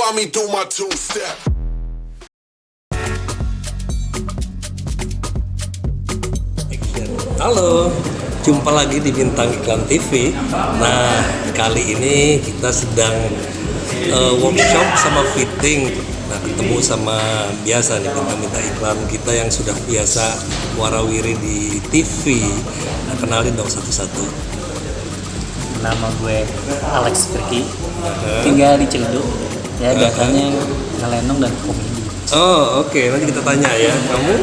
Find me do my two-step. Halo, jumpa lagi di Bintang Iklan TV. Nah, kali ini kita sedang workshop sama fitting. Nah, ketemu sama biasa nih bintang-bintang iklan kita yang sudah biasa warawiri di TV. Nah, kenalin dong satu-satu. Nama gue Alex Perki, tinggal di Ciledug. Ya, biasanya ngelenong dan komedi. Oh, oke. Nanti kita tanya ya. Kamu?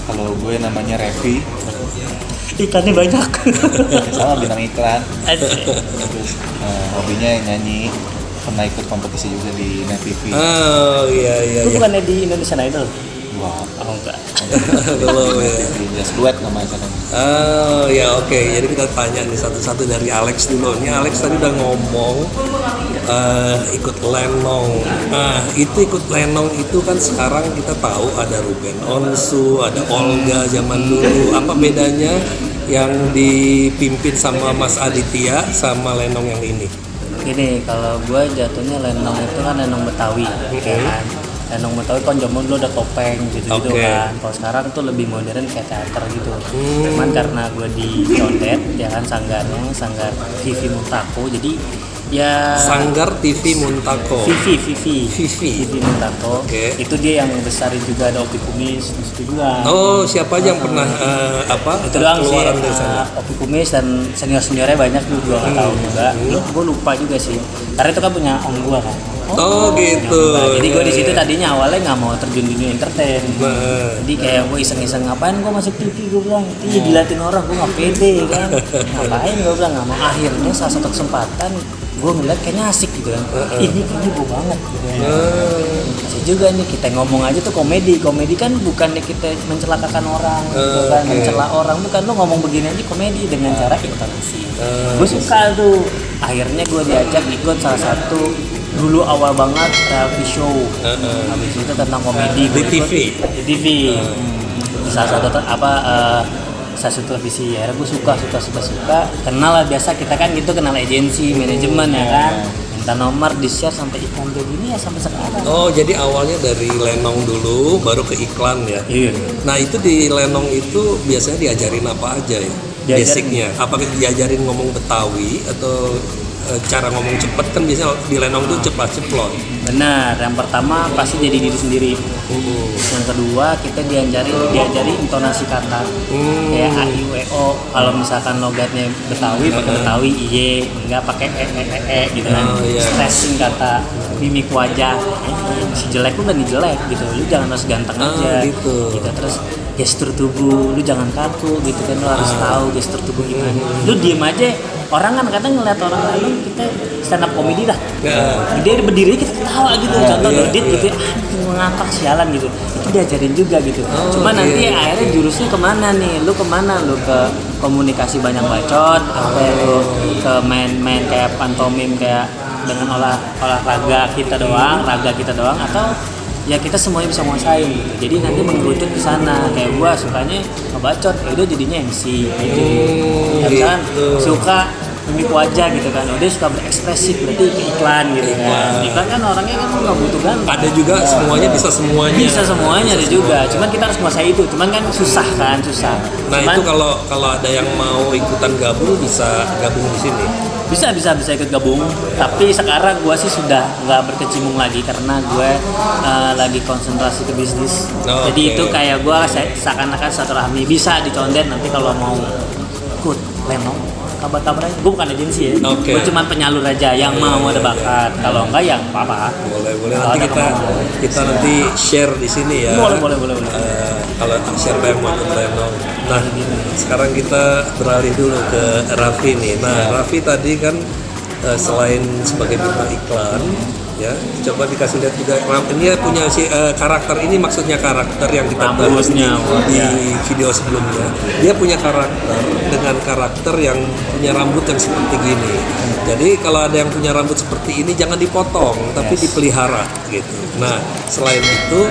Kalau gue namanya Revi, Iklannya banyak. sama bintang iklan. Asik. Terus hobinya nyanyi, pernah ikut kompetisi juga di Net TV. Oh, iya. Itu bukannya di Indonesian Idol? Wah, Oh enggak. Belum ya. di Just Duet namanya kan. Oh ya, oke. Jadi kita tanya nih satu-satu dari Alex dulu. Ini Alex tadi udah ngomong ikut lenong. Nah, itu ikut lenong itu kan sekarang kita tahu ada Ruben Onsu, ada Olga zaman dulu. Apa bedanya yang dipimpin sama Mas Aditya sama lenong yang ini? Gini, kalau gue jatuhnya lenong itu kan lenong Betawi, ya kan? Lenong Betawi kan zaman dulu ada topeng gitu-gitu kan. Kalau sekarang tuh lebih modern kayak teater gitu. Cuman karena gue di Condet, ya kan sanggarnya, sanggar Vivi Muntako. Jadi ya Sanggar TV Muntako. Vivi Muntako. Oke. Itu dia yang besarin juga, ada Opi Kumis di situ juga. Oh, siapa aja yang pernah Itu doang sih, keluaran dari sana? Opi Kumis dan senior-seniornya banyak juga nggak tahu juga. Gue lupa juga sih, karena itu kan punya om gue kan. Oh, gitu. Nah, jadi gue di situ Ya. tadinya awalnya nggak mau terjun di dunia entertain. Jadi kayak gue iseng-iseng, ngapain gue masuk TV, gue bilang iya dilatin orang, gue nggak pede kan. Ngapain gue bilang nggak mau. Akhirnya salah satu kesempatan gue ngeliat kayaknya asik gitu kan. Ini kayaknya gue banget gitu kan. Asik juga nih, kita ngomong aja tuh komedi kan bukannya kita mencelakakan orang gitu kan, mencela orang, bukan. Lu ngomong begini aja komedi dengan cara intonasi. Gue suka tuh. Akhirnya gue diajak ikut salah satu dulu awal banget reality show. Habis itu tentang komedi Di TV. Di TV. Di salah satu stasiun televisi. Ya gue suka. Kenal lah, biasa kita kan gitu, kenal agensi, manajemen ya kan. Minta nomor, di-share sampai iklan kayak gini ya sampai sekarang. Oh, jadi awalnya dari lenong dulu baru ke iklan ya. Iya. Nah, itu di lenong itu biasanya diajarin apa aja ya? Diajarin. Basicnya. Apakah diajarin ngomong Betawi atau cara ngomong cepet? Kan biasanya di lenong tuh cepat-ceplon. Benar, yang pertama pasti jadi diri sendiri. Yang kedua kita diajari intonasi kata. Kayak a i u e o. Kalau misalkan logatnya Betawi pakai Betawi iye, enggak pakai gitu kan. Stressing kata, mimik wajah. Si jelek lu udah jelek gitu. Lu jangan harus ganteng aja. Gitu. Terus gestur tubuh lu jangan kaku gitu kan, lu harus tahu gestur tubuh gimana. Lu diem aja. Orang kan kadang ngeliat orang lain, kita stand up komedi dah. Dia berdiri kita ketawa gitu. Contoh Dodit gitu, ngakak sialan gitu. Itu diajarin juga gitu. Cuma nanti akhirnya jurusnya kemana nih? Lu kemana? Lu ke komunikasi banyak bacot, apa lu ke main kayak pantomim kayak dengan olahraga kita doang, raga kita doang, atau ya kita semuanya bisa nguasain gitu. Jadi nanti mengerucut ke sana. Kayak gua sukanya ngebacot, ya udah jadinya MC gitu. Ya kan suka mimik wajah gitu kan. Udah suka berekspresif, berarti ke iklan gitu kan. Iklan kan orangnya kan nggak butuh ganteng. Ada juga semuanya bisa semuanya. Bisa semuanya ada juga. Cuman kita harus menguasai itu. Cuman kan susah. Nah, Cuman, itu kalau ada yang mau ikutan gabung bisa gabung di sini. bisa ikut gabung, tapi sekarang gue sih sudah nggak berkecimpung lagi karena gue lagi konsentrasi ke bisnis. Jadi itu kayak gue seakan-akan silaturahmi bisa dicondet. Nanti kalau mau ikut lenong kabar-kabar aja. Gue bukan agensi ya, gue cuma penyalur aja yang mau ada bakat. Kalau enggak ya apa-apa. Boleh nanti kita nanti share di sini ya. Boleh. Kalau siapa yang mau ikut lenong. Nah, sekarang kita beralih dulu ke Raffi nih. Nah, Raffi tadi kan selain sebagai bintang iklan, ya coba dikasih lihat juga. Ini punya karakter, ini maksudnya karakter yang kita bahas di video sebelumnya. Dia punya karakter dengan karakter yang punya rambut yang seperti gini. Jadi kalau ada yang punya rambut seperti ini jangan dipotong, tapi dipelihara gitu. Nah, selain itu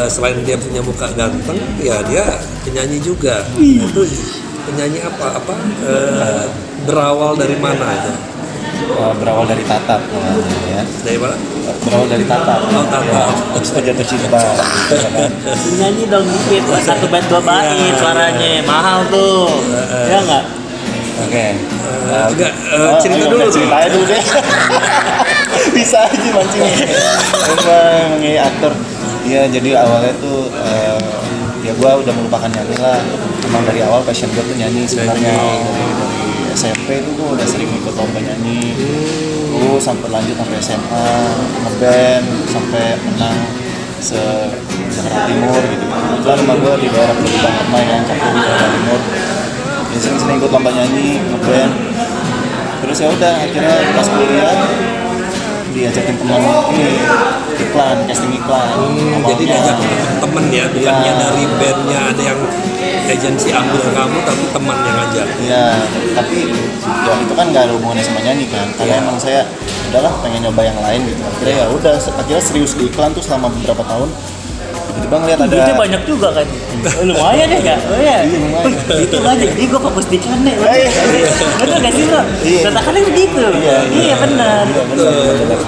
selain dia punya muka ganteng, ya dia penyanyi juga. Itu penyanyi apa berawal dari mana itu? berawal dari tatap namanya ya. Dari mana? Berawal dari tatap. Oh, tatap. Terus kita jatuh cinta. Ya kan? Nyanyi dong dikit, satu bait 2 bait suaranya mahal tuh. Ya enggak? Oke. Enggak, cerita dulu. Ceritanya dulu deh. Bisa aja mancing. Emang ini aktor. Iya, jadi awalnya tuh ya gue udah melupakan nyanyi lah. Emang dari awal passion gue tuh nyanyi sebenarnya. Dari SMP tuh gue udah sering ikut lomba nyanyi. Gue sampai lanjut sampai SMA, ngeband sampai menang se-Jakarta Timur gitu. Kebetulan rumah gue di daerah Peluang Permai yang Cakung di Jakarta Timur. Ya sering-sering ikut lomba nyanyi, ngeband. Terus ya udah akhirnya pas kuliah diajakin teman ini iklan, casting iklan. Jadi diajak temen ya, bukannya dari bandnya ada yang agensi ambil kamu, tapi teman yang ngajak. Iya, tapi ya itu kan nggak ada hubungannya sama nyanyi kan. Karena emang saya udahlah pengen nyoba yang lain gitu. Akhirnya ya udah, akhirnya serius di iklan tuh selama beberapa tahun. Tiba-tiba ngeliat ada. Duitnya banyak juga kan. Lumayan ya kak? Oh iya. Iya, lumayan. Itu aja. Jadi gue fokus di iklan deh. Betul gak sih bro? Iya. Katakannya begitu. Iya benar. Iya benar.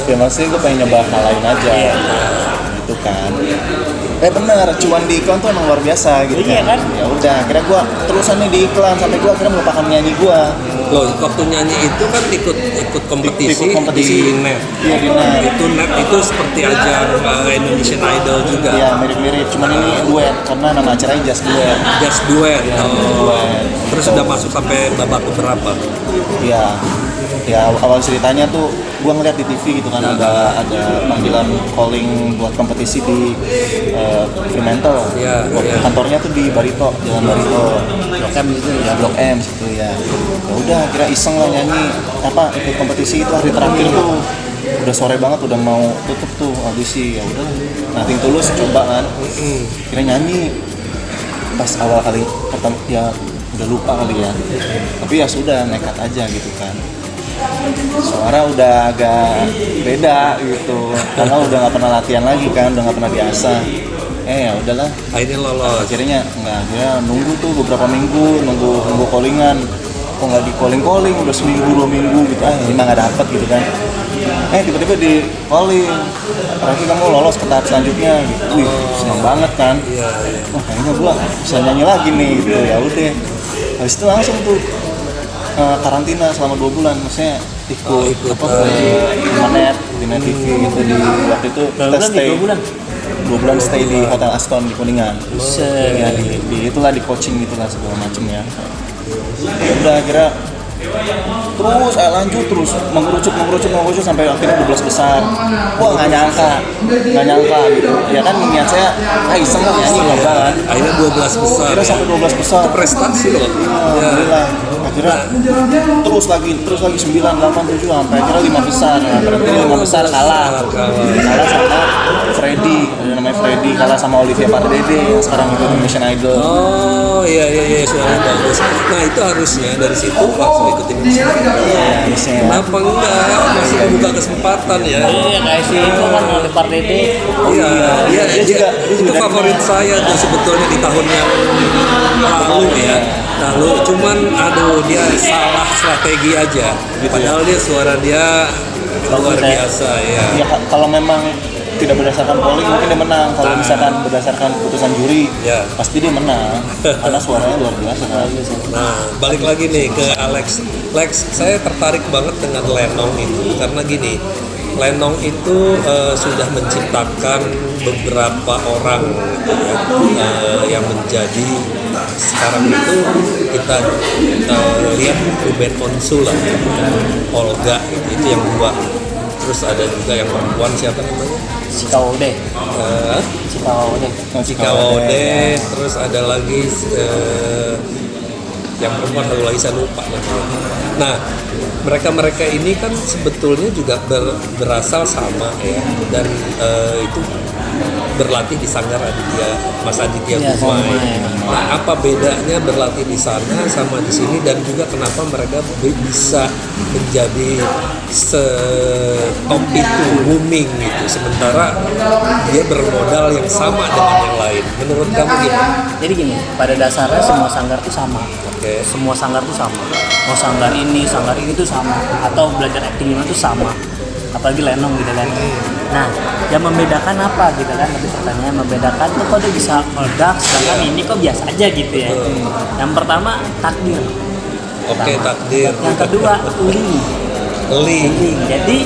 Ya maksudnya gue pengen nyoba hal lain aja. Iya. Gitu kan. Bener, cuan di iklan tuh emang luar biasa gitu Iya kan? Ya udah, akhirnya gue terusan nih di iklan sampai gue akhirnya melupakan nyanyi gue. Loh, waktu nyanyi itu kan ikut kompetisi, Ikut kompetisi. di net. Iya di net. Itu net itu seperti ajang Indonesian Idol juga. Iya mirip-mirip, cuman ini duet karena nama acaranya Just Duet. Just duet. Iya, Oh. duet. Terus sudah masuk sampai babak keberapa? Iya. Ya awal ceritanya tuh gua ngeliat di TV gitu kan ada panggilan calling buat kompetisi di Fremantle. Iya, iya. Kantornya tuh di Barito, Jalan Barito. Blok M gitu Ya Blok M situ ya. Ya udah kira iseng lah nyanyi ikut kompetisi itu hari terakhir tuh. Udah sore banget udah mau tutup tuh audisi. Ya udah Nothing Tulus coba kan. Kira nyanyi pas awal kali pertama ya udah lupa kali ya. Tapi ya sudah nekat aja gitu kan. Suara udah agak beda gitu karena udah nggak pernah latihan lagi kan, udah nggak pernah diasah. Ya udahlah, Akhirnya lolos. akhirnya nunggu tuh beberapa minggu, nunggu callingan. Kok nggak di calling udah seminggu 2 minggu gitu, ini mah nggak dapet gitu kan. Tiba-tiba di calling, Raffi kamu lolos ke tahap selanjutnya gitu. Wih, seneng banget kan. Iya, iya. Wah kayaknya gua bisa nyanyi lagi nih gitu. Ya udah, habis itu langsung tuh karantina selama 2 bulan, maksudnya ikut di Net TV gitu di waktu itu kita stay 2 bulan. 2 bulan stay di Hotel Aston di Kuningan. Buset. Ya di itulah di coaching gitulah segala macem ya. Ya udah akhirnya terus lanjut terus mengerucut sampai akhirnya 12 besar. Wah nggak nyangka gitu. Ya kan niat saya iseng lah nyanyi nyoba kan. Akhirnya 12 besar. Akhirnya Ya. sampai 12 besar. Itu prestasi loh. Alhamdulillah. Akhirnya terus lagi 9, 8, 7 sampai akhirnya 5 besar. Nah, berarti 5 besar kalah sama Freddy, ada namanya Freddy, kalah sama Olivia Pardede yang sekarang ikut Indonesian Idol. Oh iya suaranya bagus. Nah itu harusnya dari situ langsung ikutin Indonesian Idol. Harusnya. Kenapa enggak? Masih membuka kesempatan ya. Iya kayak si itu kan oleh Pardede. Iya, Dia juga itu dari favorit saya tuh sebetulnya di tahun yang lalu ya. Lalu cuman aduh dia salah strategi aja. Padahal dia suara dia luar biasa ya. Ya kalau memang tidak berdasarkan polling mungkin dia menang. Kalau misalkan berdasarkan keputusan juri, Ya. pasti dia menang karena suaranya luar biasa kan. Nah, balik lagi nih ke Alex. Lex, saya tertarik banget dengan Lenong itu karena gini, Lenong itu sudah menciptakan beberapa orang gitu ya, yang menjadi sekarang itu kita lihat Ruben Onsu lah, Olga itu yang dua. Terus ada juga yang perempuan siapa namanya? Cikawode. Cikawode. Terus ada lagi yang perempuan satu lagi saya lupa namanya. Nah, mereka ini kan sebetulnya juga berasal sama ya, dan itu berlatih di Sanggar Mas Aditya Iya, Gumai. Gumai. Nah, apa bedanya berlatih di sana sama di sini, dan juga kenapa mereka bisa menjadi setop itu, booming gitu, sementara dia bermodal yang sama dengan yang lain. Menurut kamu gimana? Jadi gini, pada dasarnya semua sanggar tuh sama. Oke. Semua sanggar tuh sama. Mau sanggar ini tuh sama. Atau belajar acting gimana tuh sama. Apalagi lenong gitu kan. Nah, yang membedakan apa gitu kan? Tapi pertanyaan membedakan tuh kok dia bisa meledak, sedangkan ini kok biasa aja gitu ya. Yang pertama takdir. Oke, takdir. Yang kedua link. Jadi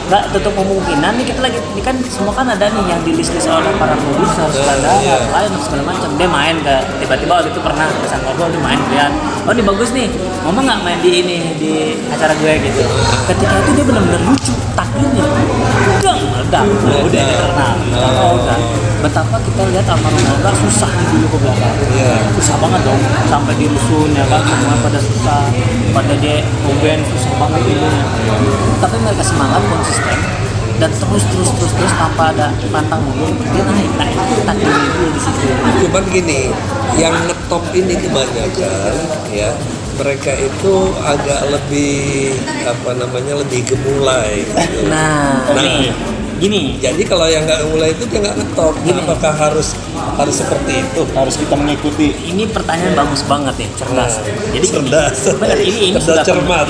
nggak tutup kemungkinan nih, kita lagi ini kan semua kan ada nih yang di list oleh para produser, sutradara, lain segala macam. Dia main ke tiba-tiba waktu itu pernah ke Sanggar gue, dia main lihat, oh ini bagus nih, ngomong nggak main di ini di acara gue gitu. Ketika itu dia benar-benar lucu, takdirnya meledak, udah terkenal. Udah. Betapa kita lihat almarhum Olga susah dulu ke belakang, susah banget dong, sampai di rusun ya kan, semua pada susah, pada dia band susah banget dulu. Tapi mereka semangat, konsisten, dan terus tanpa ada pantang mundur dia naik. Nah itu takdirnya dia di situ. Cuman gini, yang ngetop ini kebanyakan ya, mereka itu agak lebih lebih gemulai gitu. Nah, gini. Jadi kalau yang nggak gemulai itu dia nggak ngetop. Apakah harus seperti itu? Harus kita mengikuti. Ini pertanyaan bagus banget ya, cerdas. Jadi gini, cerdas. benar, ini Cerdas sudah cermat.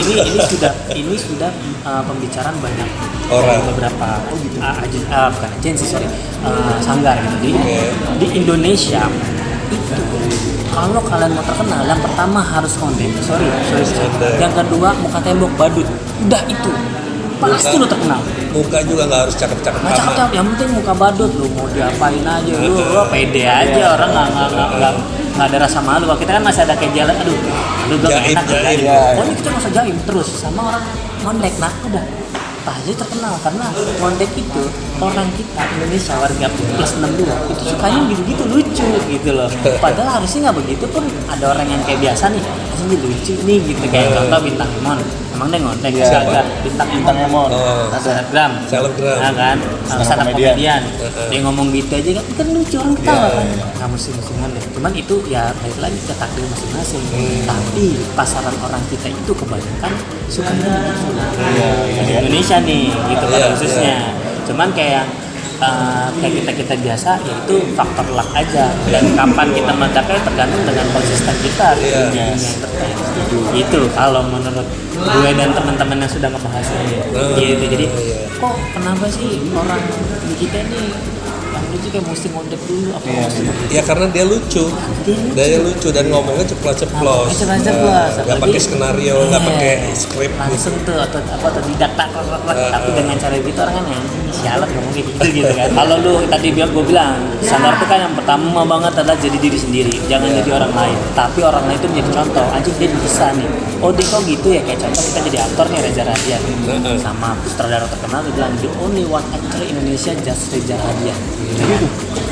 ini sudah pembicaraan banyak Orang. beberapa bukan agensi sanggar gitu. Jadi di Indonesia itu kalau kalian mau terkenal, yang pertama harus konten. Sorry. Yang kedua muka tembok badut. Udah itu pasti lo terkenal. Muka juga nggak harus cakep-cakep amat. Cakep, yang penting muka badut lu mau diapain aja lu pede aja, orang nggak ada rasa malu. Kalau kita kan masih ada kayak jalan, aduh bilang Jaim, enak jaim. oh ini kita masa jaim terus sama orang ngondek. Nah udah pasti terkenal karena ngondek itu orang kita Indonesia warga plus 62 itu sukanya gitu-gitu, lucu gitu loh. Padahal harusnya nggak begitu, pun ada orang yang kayak biasa nih aslinya lucu nih gitu, kayak contoh Bintang Emon. Emang dia ngondek agak bintang Emon. selebgram, nah kan, stand up komedian, dia ngomong gitu aja kan lucu, orang tahu kan, nggak mesti ngondek. Cuman itu ya balik lagi ke takdir masing-masing. Tapi pasaran orang kita itu kebanyakan sukanya di Indonesia nih, gitu pada khususnya. Cuman kayak kita biasa, yaitu faktor luck aja, dan kapan kita meledaknya tergantung dengan konsisten kita di dunia entertain. Itu kalau menurut gue dan teman-teman yang sudah ngebahas ini gitu. Jadi kok kenapa sih orang di kita ini yang lucu kayak mesti ngondek dulu apa mesti Ya karena dia lucu dan ngomongnya ceplos-ceplos. Nggak pakai skenario, nggak pakai skrip langsung tuh atau tidak tapi dengan cara itu orang kan yang sialat ngomong gitu kan. Kalau lu tadi gue bilang Sanggar tuh kan yang pertama banget adalah jadi diri sendiri, jangan jadi orang lain, tapi orang lain itu menjadi contoh. Anjing dia bisa nih, oh dia kok gitu ya, kayak contoh kita jadi aktor nih Reza Radian sama sutradara terkenal, dia bilang the only one actor Indonesia just Reza Radian.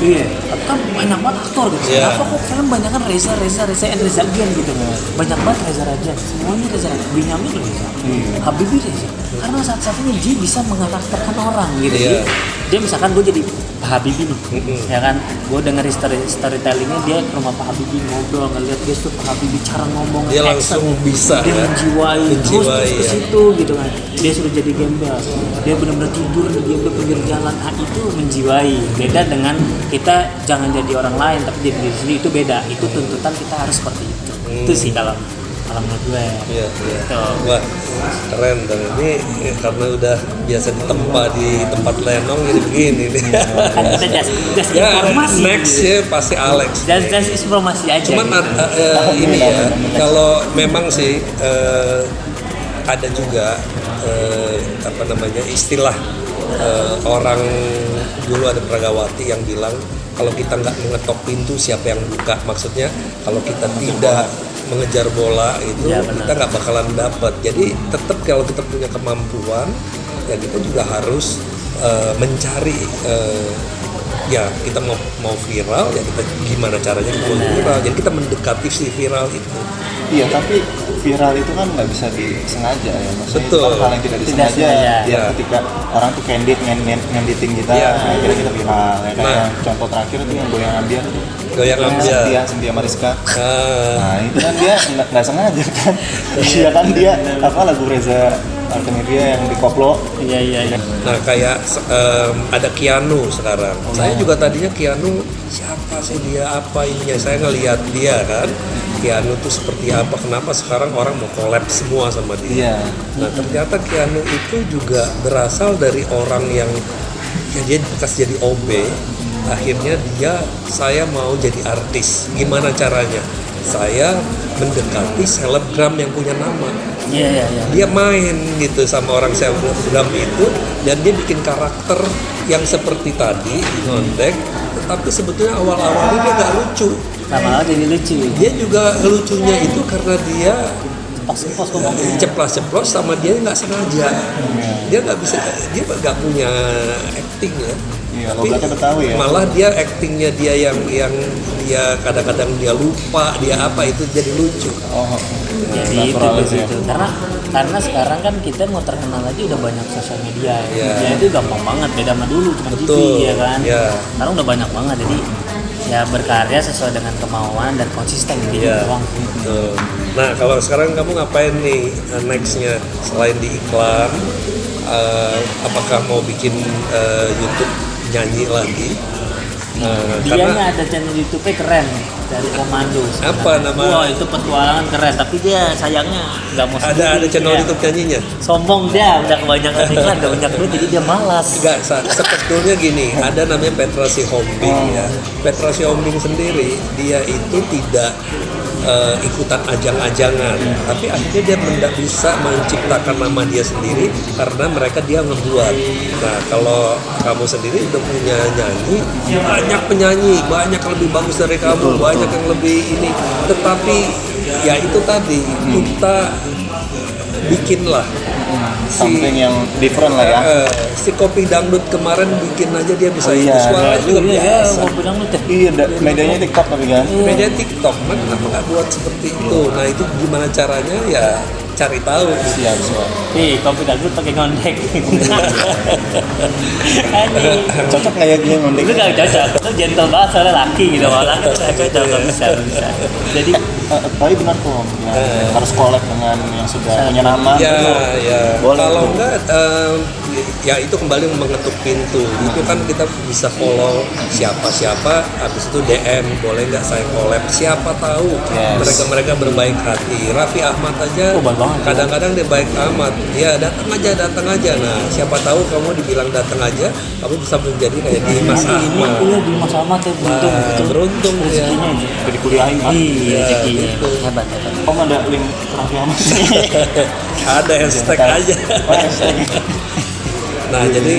Iya, tapi kan banyak banget aktor gitu. Kenapa kok film banyak kan Reza and Reza Radian gitu? Banyak banget Reza Radian, semuanya Reza Radian. Benyamin Reza, Habibie Reza. Karena saat-saatnya dia bisa mengkarakterkan orang gitu. Dia misalkan gue jadi Pak Habibie nih, ya kan? Gue denger storytellingnya, dia ke rumah Pak Habibie ngobrol, ngeliat dia tuh Pak Habibie cara ngomong, dia langsung bisa dia menjiwai terus ke situ gitu kan. Dia sudah jadi gembel, dia benar-benar tidur, dia udah pinggir jalan. Itu menjiwai. Beda dengan kita jangan jadi orang lain tapi jadi diri sendiri, itu beda. Itu tuntutan kita harus seperti itu. Itu sih kalau menurut gue. Iya. Wah, keren. Dan ini karena udah biasa ditempa di tempat lenong jadi begini nih. Kan kita just informasi. Next ya pasti Alex. Just informasi aja. Cuman ini ya, kalau memang sih ada juga istilah orang dulu ada Pragawati yang bilang kalau kita nggak mengetok pintu siapa yang buka. Maksudnya kalau kita tidak mengejar bola itu kita nggak bakalan dapat. Jadi tetap kalau kita punya kemampuan ya kita juga harus mencari ya kita mau viral ya kita gimana caranya buat viral. Jadi kita mendekati si viral itu. Iya, tapi viral itu kan nggak bisa disengaja ya, maksudnya itu Betul. kan hal yang tidak disengaja. sengaja. Ya, ketika orang tuh candid ngediting kita, Iya. akhirnya kita viral. Ya, kayak Nah. yang contoh terakhir itu yang goyang ambiar itu. Goyang ambiar. Cynthia Mariska. Ah, Nah itu kan dia nggak sengaja kan. Iya kan dia apa lagu Reza Artemisia yang di koplo. Iya. nah kayak ada Keanu sekarang. Saya juga tadinya Keanu siapa sih dia, apa ininya? Saya ngelihat dia kan. Keanu tuh seperti apa? Kenapa sekarang orang mau collab semua sama dia? Iya. Nah ternyata Keanu itu juga berasal dari orang yang ya dia bekas jadi OB. Akhirnya saya mau jadi artis. Gimana caranya? Saya mendekati selebgram yang punya nama. Iya. Dia main gitu sama orang selebgram itu dan dia bikin karakter yang seperti tadi ngondek, tetapi sebetulnya awal-awalnya dia gak lucu. Sama jadi lucu. Dia juga lucunya itu karena dia Pas ngomongnya. ceplos-ceplos sama dia nggak sengaja. Dia nggak bisa, dia nggak punya acting ya. Iya, Tapi logatnya Betawi ya. malah dia actingnya dia yang dia kadang-kadang dia lupa dia apa itu jadi lucu. Oh, Jadi itu naturalis ya. begitu. Karena sekarang kan kita mau terkenal lagi udah banyak sosial media. Iya. Ya itu gampang banget, beda sama dulu cuma TV Betul, ya kan. iya. Sekarang udah banyak banget, jadi ya berkarya sesuai dengan kemauan dan konsisten gitu Iya. doang. Betul. Nah kalau sekarang kamu ngapain nih nextnya selain di iklan? Apakah mau bikin YouTube nyanyi lagi? Dia Karena ada channel YouTube-nya keren dari Komando. sebenarnya. Apa nama? Wah itu petualangan keren, tapi dia sayangnya nggak mau ada sendiri. channel Iya. YouTube nyanyinya. Sombong dia, udah kebanyakan iklan, udah banyak duit, jadi dia malas. Enggak, sebetulnya gini, ada namanya Petra Sihombing ya. Petra Sihombing sendiri, dia itu tidak ikutan ajang-ajangan, tapi akhirnya dia bisa menciptakan nama dia sendiri karena dia ngebuat. Nah, kalau kamu sendiri udah punya nyanyi, banyak penyanyi, banyak yang lebih bagus dari kamu, banyak yang lebih ini, tetapi ya itu tadi kita bikinlah Something yang different lah ya. si Kopi Dangdut kemarin bikin aja dia bisa Oh itu iya, suara juga Iya, biasa. mau bilang lu teh. Iya, medianya TikTok tapi kan. Media TikTok, man, kenapa nggak buat seperti itu? Nah itu gimana caranya ya cari tahu. Siap. Ih, kopi dangdut pakai ngondek. Anjing. Cocok nggak ya dia ngondek? Itu gak cocok, itu gentle banget soalnya laki gitu. Malah itu gak cocok, gak bisa. Jadi Tapi benar kok, ya, harus collab dengan yang sudah punya nama. Ya. Boleh Kalau tuh. enggak, ya itu kembali mengetuk pintu. Itu kan kita bisa follow siapa-siapa, habis itu DM, boleh nggak saya collab? Siapa tahu Yes. mereka berbaik hati. Raffi Ahmad aja, Oh, baik banget. kadang-kadang dia baik amat. Ya datang aja. Nah siapa tahu kamu dibilang datang aja, kamu bisa menjadi kayak di Mas ini Ahmad. iya di Mas Ahmad ya beruntung. Nah, betul. beruntung ya. Rezekinya aja. Jadi kuliahin kan. Iya, rezekinya. gitu. Hebat. Om ada link Raffi Ahmad. Ada hashtag aja. Oh, hashtag. Nah, jadi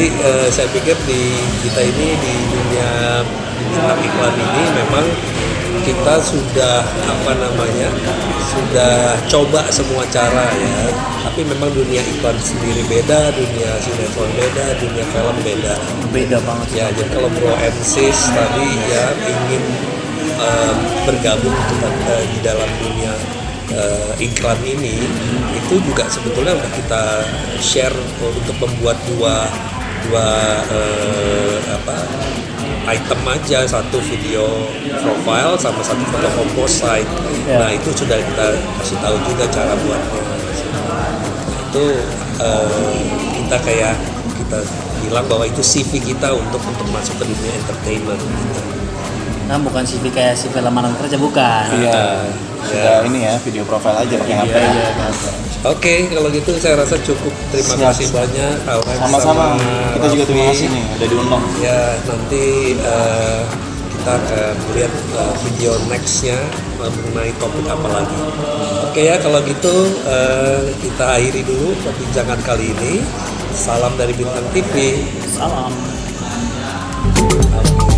saya pikir di kita ini di dunia iklan ini memang kita sudah sudah coba semua cara ya. Tapi memang dunia iklan sendiri beda, dunia sinetron beda, dunia film beda. Beda banget. Ya, jadi kalau Bro and Sis tadi ya ingin bergabung di dalam dunia iklan ini, itu juga sebetulnya udah kita share untuk membuat dua item aja, satu video profile sama satu foto composite. Ya. Nah itu sudah kita kasih tahu juga cara buatnya. Itu kita bilang bahwa itu CV kita untuk masuk ke dunia entertainment. Gitu. Nah, bukan CV kayak CV lamaran kerja, bukan. Iya. Sudah ini ya, video profile aja pakai HP. Iya. Oke, kalau gitu saya rasa cukup. Terima Siap. kasih banyak. Alex Sama-sama. sama Kita juga terima Raffi. kasih nih udah diundang. Ya, nanti kita akan lihat video nextnya mengenai topik apa lagi. Oke ya, kalau gitu kita akhiri dulu perbincangan kali ini. Salam dari Bintang TV. Salam. Oke.